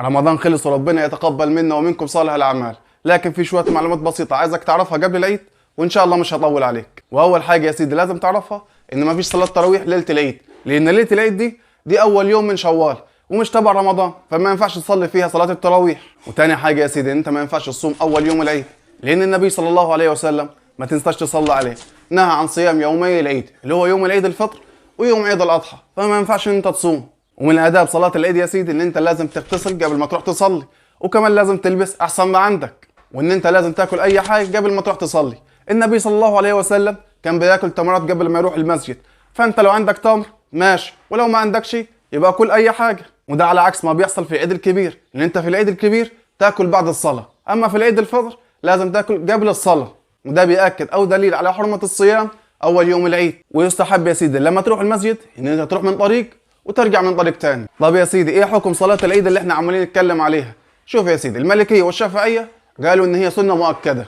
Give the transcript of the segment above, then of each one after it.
رمضان خلص وربنا يتقبل منا ومنكم صالح الاعمال، لكن في شويه معلومات بسيطه عايزك تعرفها قبل العيد وان شاء الله مش هطول عليك. واول حاجه يا سيدي لازم تعرفها ان مفيش صلاه تراويح ليله العيد، لان ليله العيد دي اول يوم من شوال ومش تبع رمضان، فما ينفعش تصلي فيها صلاه التراويح. وتاني حاجه يا سيدي انت ما ينفعش تصوم اول يوم العيد، لان النبي صلى الله عليه وسلم ما تنساش تصلي عليه نهى عن صيام يومي العيد اللي هو يوم العيد الفطر ويوم عيد الاضحى، فما ينفعش ان انت تصوم. ومن آداب صلاة العيد يا سيدي ان انت لازم تغتسل قبل ما تروح تصلي، وكمان لازم تلبس احسن ما عندك، وان انت لازم تاكل اي حاجة قبل ما تروح تصلي. النبي صلى الله عليه وسلم كان بياكل تمرات قبل ما يروح المسجد، فانت لو عندك تمر ماشي، ولو ما عندكش يبقى كل اي حاجة. وده على عكس ما بيحصل في العيد الكبير، ان انت في العيد الكبير تاكل بعد الصلاة، اما في العيد الفطر لازم تاكل قبل الصلاة. وده بيأكد او دليل على حرمة الصيام اول يوم العيد. ويستحب يا سيدي لما تروح المسجد ان انت تروح من طريق وترجع من طريق تاني. طب يا سيدي ايه حكم صلاة العيد اللي احنا عمالين نتكلم عليها؟ شوف يا سيدي، المالكية والشافعية قالوا ان هي سنة مؤكدة،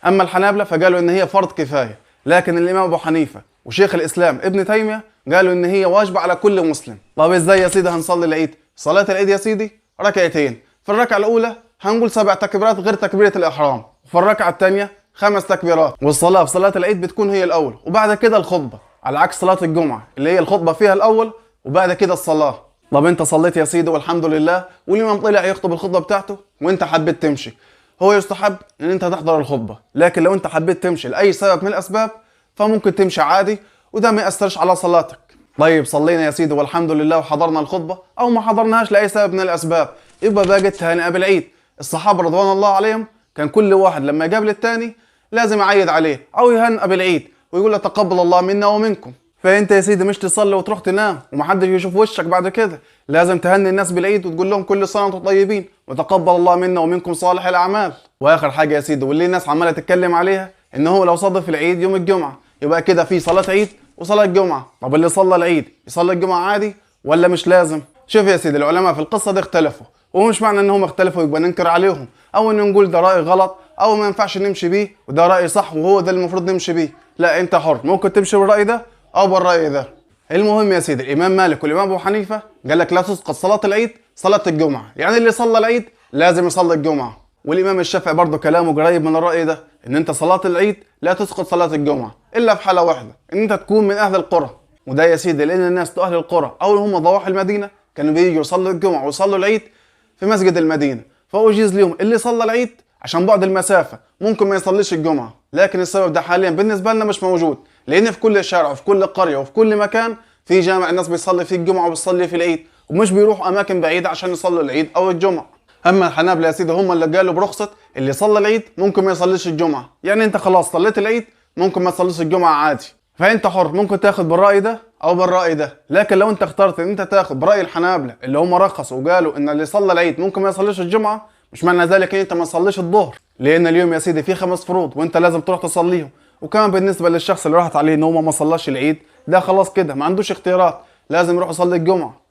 اما الحنابلة فقالوا ان هي فرض كفاية، لكن الامام ابو حنيفة وشيخ الاسلام ابن تيمية قالوا ان هي واجبة على كل مسلم. طب ازاي يا سيدي هنصلي العيد؟ صلاة العيد يا سيدي ركعتين، في الركعة الاولى هنقول 7 تكبيرات غير تكبيرة الاحرام، وفي الركعة الثانية 5 تكبيرات. والصلاة في صلاة العيد بتكون هي الاول وبعد كده الخطبة، على عكس صلاة الجمعة اللي هي الخطبة فيها الاول وبعد كده الصلاة. طب انت صليت يا سيدي والحمد لله، والامام طلع يخطب الخطبة بتاعته وانت حبيت تمشي، هو يستحب ان انت تحضر الخطبة، لكن لو انت حبيت تمشي لاي سبب من الاسباب فممكن تمشي عادي وده ما يأثرش على صلاتك. طيب صلينا يا سيدي والحمد لله وحضرنا الخطبة او ما حضرناهاش لاي سبب من الاسباب، يبقى باقي التهانئة بالعيد. الصحابة رضوان الله عليهم كان كل واحد لما يقابل التاني لازم يعيد عليه او يهنئ بالعيد ويقول له تقبل الله منا ومنكم. فانت يا سيدي مش تصلي وتروح تنام ومحدش يشوف وشك بعد كده، لازم تهني الناس بالعيد وتقول لهم كل سنه وانتم طيبين وتقبل الله منا ومنكم صالح الاعمال. واخر حاجه يا سيدي واللي الناس عماله تتكلم عليها، ان هو لو صادف العيد يوم الجمعه يبقى كده في صلاه عيد وصلاه جمعه. طب اللي صلى العيد يصلي الجمعه عادي ولا مش لازم؟ شوف يا سيدي العلماء في القصه دي اختلفوا، ومش معنى انهم اختلفوا يبقى ننكر عليهم او ان نقول ده راي غلط او ما ينفعش نمشي بيه وده راي صح وهو ده اللي المفروض نمشي بيه. لا انت حر، ممكن تمشي بالراي ده او بالراي ده. المهم يا سيدي الامام مالك والامام ابو حنيفه قال لك لا تسقط صلاه العيد صلاه الجمعه، يعني اللي صلى العيد لازم يصلي الجمعه. والامام الشافعي برضه كلامه قريب من الراي ده، ان انت صلاه العيد لا تسقط صلاه الجمعه الا في حاله واحده، ان انت تكون من اهل القرى. وده يا سيدي لان الناس اهل القرى او هم ضواحي المدينه كانوا بييجوا يصلوا الجمعه ويصلوا العيد في مسجد المدينه، فاجيز لهم اللي صلى العيد عشان بعد المسافه ممكن ما يصليش الجمعه. لكن السبب ده حاليا بالنسبه لنا مش موجود، لان في كل شارع وفي كل قريه وفي كل مكان في جامع الناس بيصلي فيه الجمعه وبيصلي فيه العيد، ومش بيروحوا اماكن بعيده عشان يصلوا العيد او الجمعه. اما الحنابلة يا سيدي هم اللي قالوا برخصه اللي صلى العيد ممكن ما يصليش الجمعه، يعني انت خلاص صليت العيد ممكن ما تصليش الجمعه عادي. فانت حر، ممكن تاخد بالراي ده او بالراي ده، لكن لو انت اخترت ان انت تاخد براي الحنابلة اللي هم رخصوا وقالوا ان اللي صلى العيد ممكن ما يصليش الجمعه، مش معنى ذلك ان انت ما تصليش الظهر، لان اليوم يا سيدي فيه 5 فروض وانت لازم تروح تصليهم. وكمان بالنسبه للشخص اللي راحت عليه ان هو ما صلاش العيد، ده خلاص كده ما عندوش اختيارات، لازم يروح يصلي الجمعه.